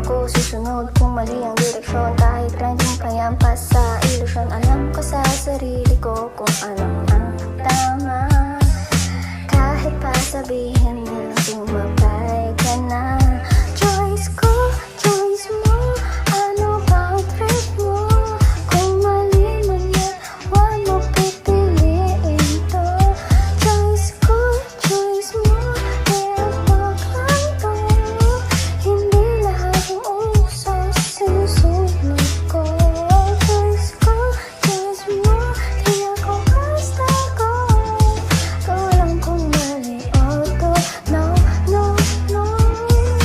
ako susunod kung mali ang direksyon. Kahit trending pa yan pa sa ilusyon, alam ko sa sarili ko kung ano ang tama. Kahit pa sabihin nilang sumabay ka na. Choice ko, choice mo, ano ba ang trip mo? Kung mali man yan, huwag mo pipiliin to. Choice ko, choice mo, kaya wag lang to. Hindi lahat ng uso sinusunod ko. Choice ko, choice mo, kaya ko basta ko. Kung alam kong mali o to, no, no, no.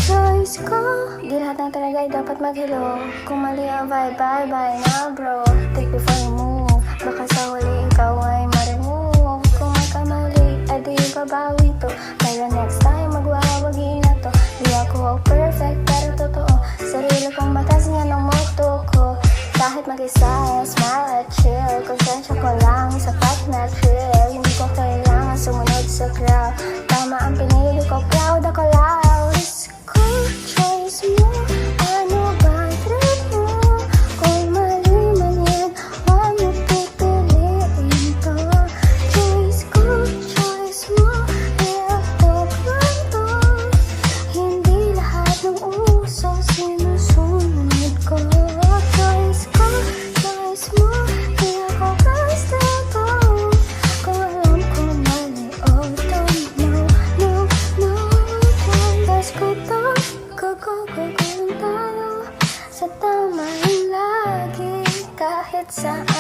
Choice ko, di lahat ng talaga ay dapat mag-hello. Kung mali ang vibe, bye-bye na bro. Think before you move, baka sa huli ikaw ay ma-remove. Kung magkamali, adi babawi to. Kaya next time magwawagi na to. Di ako perfect pero totoo, sarili kong batas nga ng motto ko. Kahit mag-isa, smile at chill, konsensya ko lang, sapat na thrill. Hindi ko kailangan sumunod sa crowd. Tama ang pinili ko, proud ako loud. Choice mo, ano ba ang trip mo? Kung mali man yan, huwag mo pipiliin to. Choice ko, choice mo, kaya talk lang to. Hindi lahat ng uso sinusunod ko. Choice ko, choice mo, kaya ko basta to. Kung alam kong mali o to, no, no, no. Choice ko to, go lang tayo sa tama lagi. Kahit saan